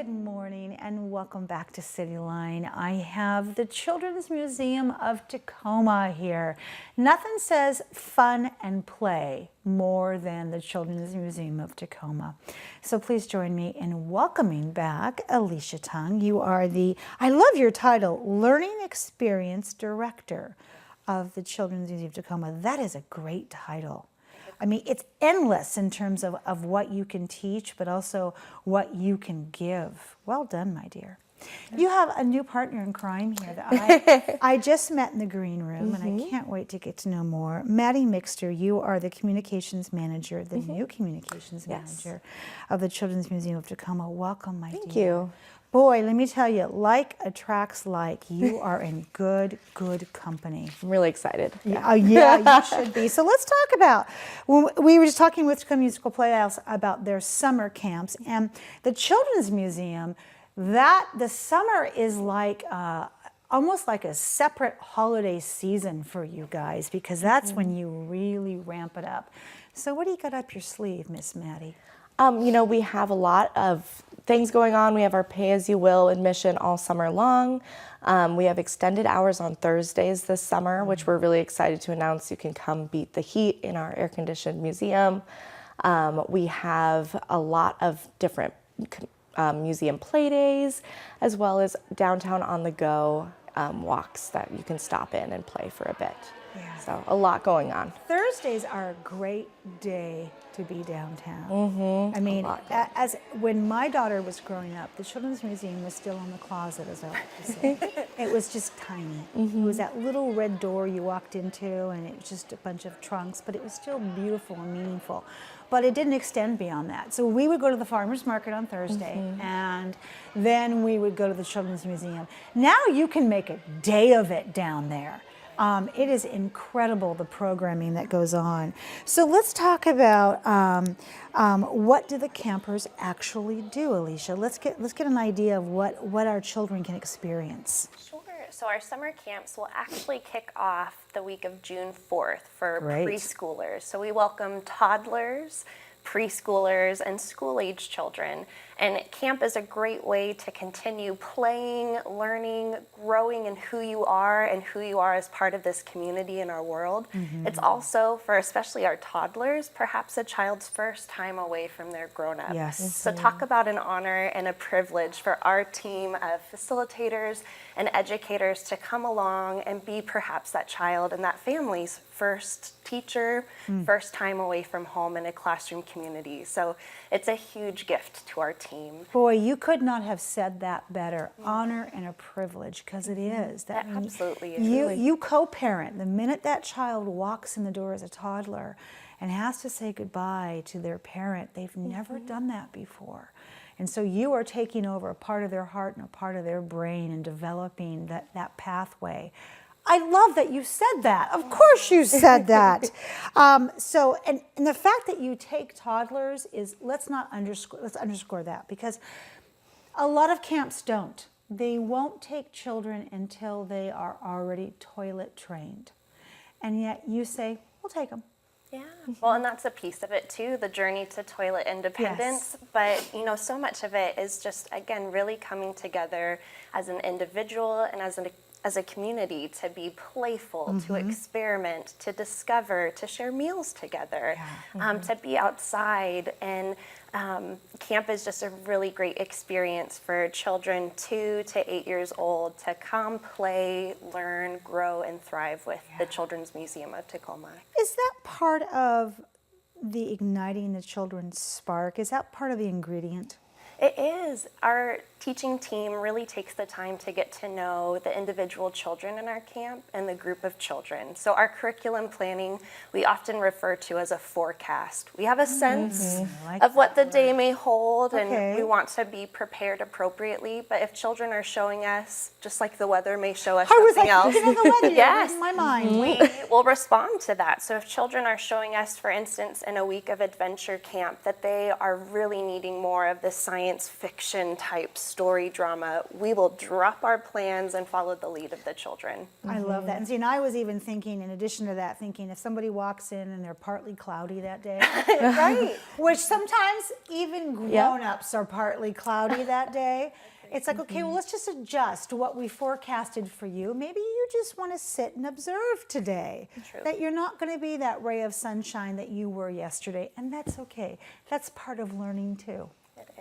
good morning and welcome back to CityLine. I have the Children's Museum of Tacoma here. Nothing says fun and play more than the Children's Museum of Tacoma. So please join me in welcoming back Alyssa Tung. You are the, I love your title, Learning Experience Director of the Children's Museum of Tacoma. That is a great title. I mean, it's endless in terms of what you can teach, but also what you can give. Well done, my dear. You have a new partner in crime here that I just met in the green room, and I can't wait to get to know more. Maddy Mixter, you are the communications manager, the new communications manager of the Children's Museum of Tacoma. Welcome, my dear. Thank you. Boy, let me tell you, like attracts like. You are in good company. I'm really excited. Yeah, you should be. So let's talk about, we were just talking with Tacoma Musical Playhouse about their summer camps, and the Children's Museum, the summer is like almost like a separate holiday season for you guys, because that's when you really ramp it up. So what do you got up your sleeve, Miss Maddy? You know, we have a lot of things going on. We have our pay-as-you-will admission all summer long. We have extended hours on Thursdays this summer, which we're really excited to announce. You can come beat the heat in our air-conditioned museum. We have a lot of different museum play days, as well as downtown on-the-go walks that you can stop in and play for a bit. Yeah. So a lot going on. Thursdays are a great day to be downtown. I mean, as when my daughter was growing up, the Children's Museum was still in the closet, as I like to say. It was just tiny. It was that little red door you walked into, and it was just a bunch of trunks, but it was still beautiful and meaningful. But it didn't extend beyond that. So we would go to the farmer's market on Thursday, and then we would go to the Children's Museum. Now you can make a day of it down there. It is incredible, the programming that goes on. So let's talk about what do the campers actually do, Alyssa? Let's get an idea of what our children can experience. Sure. So our summer camps will actually kick off the week of June 4th for preschoolers. So we welcome toddlers, preschoolers, and school-age children. And camp is a great way to continue playing, learning, growing in who you are and who you are as part of this community in our world. It's also, for especially our toddlers, perhaps a child's first time away from their grown-up. Yes. So talk about an honor and a privilege for our team of facilitators and educators to come along and be perhaps that child and that family's first teacher, first time away from home in a classroom community. So it's a huge gift to our team. Boy, you could not have said that better. Honor and a privilege, because it is. That absolutely is. You co-parent. The minute that child walks in the door as a toddler and has to say goodbye to their parent, they've never done that before. And so you are taking over a part of their heart and a part of their brain and developing that pathway. I love that you said that. Of course you said that. And the fact that you take toddlers is, let's underscore that, because a lot of camps don't. They won't take children until they are already toilet trained. And yet you say, we'll take them. Yeah, well, and that's a piece of it too, the journey to toilet independence. But, you know, so much of it is just, again, really coming together as an individual and as a community to be playful, to experiment, to discover, to share meals together, to be outside. And camp is just a really great experience for children 2 to 8 years old to come, play, learn, grow, and thrive with the Children's Museum of Tacoma. Is that part of the igniting the children's spark? Is that part of the ingredient? It is. Our teaching team really takes the time to get to know the individual children in our camp and the group of children. So our curriculum planning, we often refer to as a forecast. We have a sense of what the day may hold, and we want to be prepared appropriately. But if children are showing us, just like the weather may show us something else, the weather, yes, in my mind. We will respond to that. So if children are showing us, for instance, in a week of adventure camp, that they are really needing more of the science science fiction type story drama, we will drop our plans and follow the lead of the children. I love that. And see, and I was even thinking, in addition to that, thinking if somebody walks in and they're partly cloudy that day, Right. which sometimes even grown-ups are partly cloudy that day. It's like, okay, well, let's just adjust what we forecasted for you. Maybe you just want to sit and observe today. True. That you're not going to be that ray of sunshine that you were yesterday, and that's okay. That's part of learning too.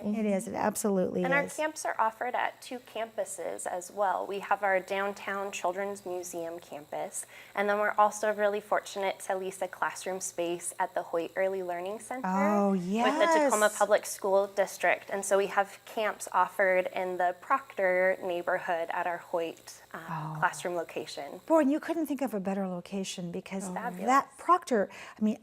It is. It absolutely And our is. camps are offered at 2 campuses as well. We have our downtown Children's Museum campus, and then we're also really fortunate to lease a classroom space at the Hoyt Early Learning Center Oh, with the yes. Tacoma Public School District. And so we have camps offered in the Proctor neighborhood at our Hoyt classroom location. Boy, and you couldn't think of a better location because Fabulous. that Proctor, I mean,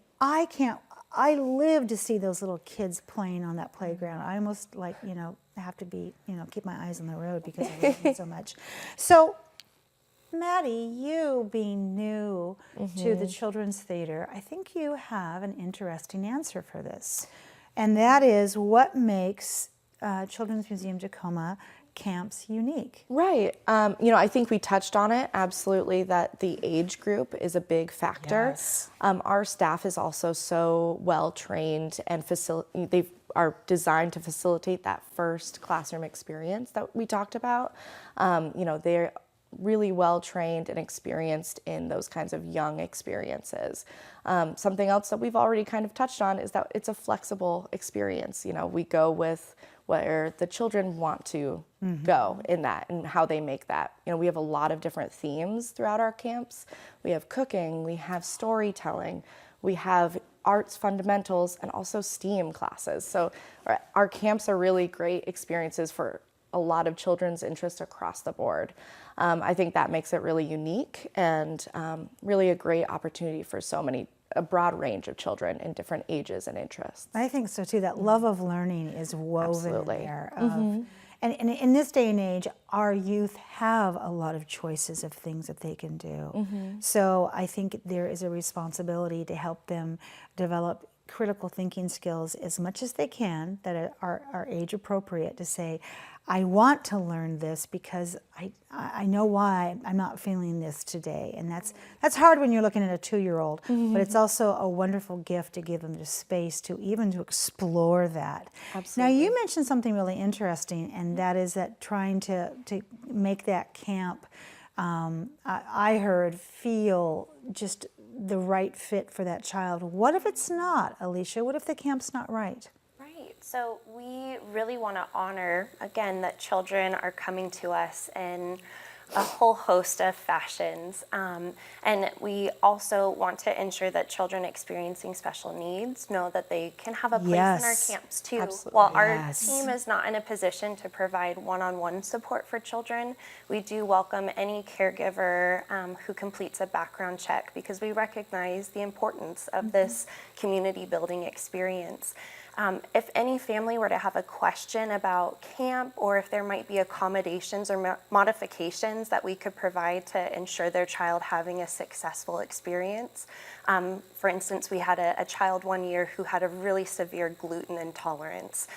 I live to see those little kids playing on that playground. I almost have to be, keep my eyes on the road because I love it so much. So, Maddy, you being new to the Children's Theater, I think you have an interesting answer for this. And that is what makes Children's Museum Tacoma camps unique. Right. I think we touched on it, absolutely, that the age group is a big factor. Yes. Our staff is also so well trained and they are designed to facilitate that first classroom experience that we talked about. They're really well trained and experienced in those kinds of young experiences. Something else that we've already kind of touched on is that it's a flexible experience. We go with where the children want to go in that and how they make that. We have a lot of different themes throughout our camps. We have cooking, we have storytelling, we have arts fundamentals, and also STEAM classes. So our camps are really great experiences for a lot of children's interest across the board. I think that makes it really unique and really a great opportunity for a broad range of children in different ages and interests. I think so too. That love of learning is woven Absolutely. in there. And in this day and age, our youth have a lot of choices of things that they can do. So I think there is a responsibility to help them develop critical thinking skills as much as they can that are age appropriate, to say, I want to learn this because I know why I'm not feeling this today. And that's hard when you're looking at a 2-year-old, but it's also a wonderful gift to give them the space to explore that. Absolutely. Now, you mentioned something really interesting, and that is that trying to make that camp, I heard, feel just the right fit for that child. What if it's not, Alicia? What if the camp's not right? Right. So we really want to honor, again, that children are coming to us in a whole host of fashions. And we also want to ensure that children experiencing special needs know that they can have a place in our Yes. camps too. Absolutely. While Yes. our team is not in a position to provide one-on-one support for children, we do welcome any caregiver who completes a background check, because we recognize the importance of this community building experience. If any family were to have a question about camp, or if there might be accommodations or modifications that we could provide to ensure their child having a successful experience. For instance, we had a child one year who had a really severe gluten intolerance,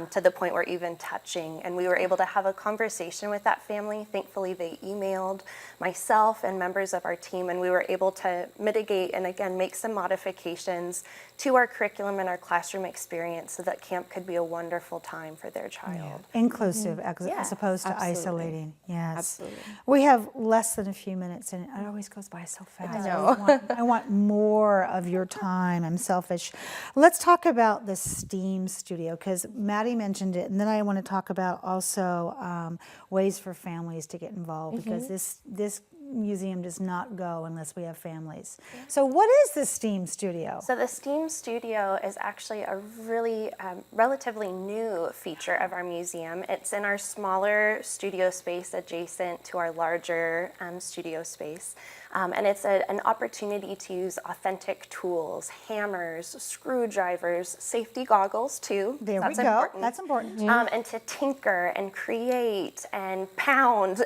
to the point where even touching, and we were able to have a conversation with that family. Thankfully, they emailed myself and members of our team, and we were able to mitigate and again make some modifications to our curriculum and our classroom experience so that camp could be a wonderful time for their child. Inclusive as Yes, opposed to absolutely. isolating. Yes. Absolutely. We have less than a few minutes, and it always goes by so fast. know. I want more of your time. I'm selfish. Let's talk about the STEAM studio, because Maddy mentioned it, and then I want to talk about also ways for families to get involved, because this museum does not go unless we have families. So what is the STEAM studio? So the STEAM studio is actually a really relatively new feature of our museum. It's in our smaller studio space adjacent to our larger studio space. And it's an opportunity to use authentic tools, hammers, screwdrivers, safety goggles too. There That's we go. important. That's important. And to tinker and create and pound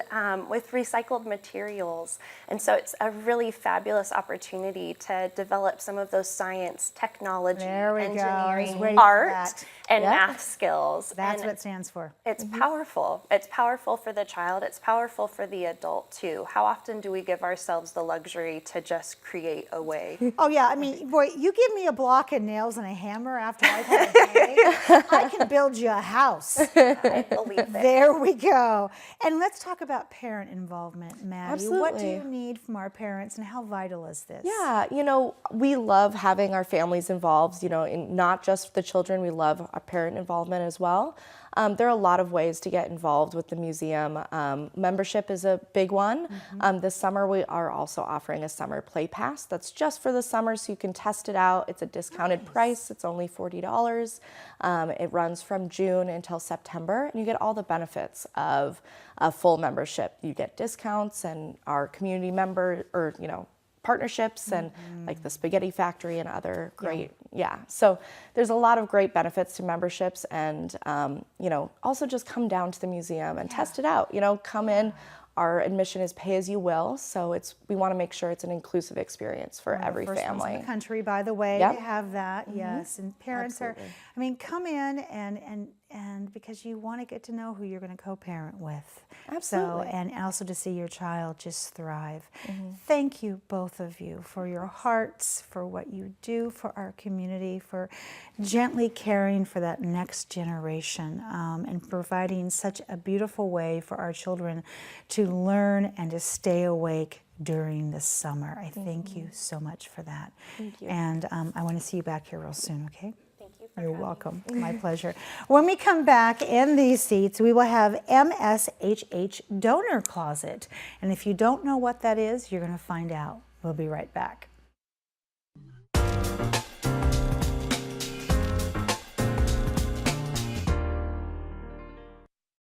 with recycled materials skills. And so it's a really fabulous opportunity to develop some of those science, technology, There we go. I was engineering, waiting for art, that. and Yep. math skills. That's And what it stands for. it's powerful. It's powerful for the child. It's powerful for the adult too. How often do we give ourselves the luxury to just create a way? Oh yeah, I mean, boy, you give me a block of nails and a hammer after I've had a day, I can build you a house. I believe it. There we go. And let's talk about parent involvement, Maddie. What do Absolutely. you need from our parents and how vital is this? Yeah, we love having our families involved, in not just the children, we love our parent involvement as well. There are a lot of ways to get involved with the museum. Membership is a big one. This summer we are also offering a summer play pass that's just for the summer so you can test it out. It's a discounted price. It's only $40. It runs from June until September, and you get all the benefits of a full membership. You get discounts and our community member or partnerships and like the Spaghetti Factory and other great, So there's a lot of great benefits to memberships, and also just come down to the museum and test it out. Come in. Our admission is pay as you will, so we want to make sure it's an inclusive experience for every First ones family. in the country, by the way, Yep. to have that. Yes, and parents Absolutely. come in and because you want to get to know who you're going to co-parent with. Absolutely. So, and also to see your child just thrive. Thank you, both of you, for your hearts, for what you do for our community, for gently caring for that next generation, and providing such a beautiful way for our children to learn and to stay awake during the summer. I thank you so much for that. Thank you. And I want to see you back here real soon, okay? Thank you for You're having me. welcome. My pleasure. When we come back in these seats, we will have MSHH Donor Closet. And if you don't know what that is, you're going to find out. We'll be right back.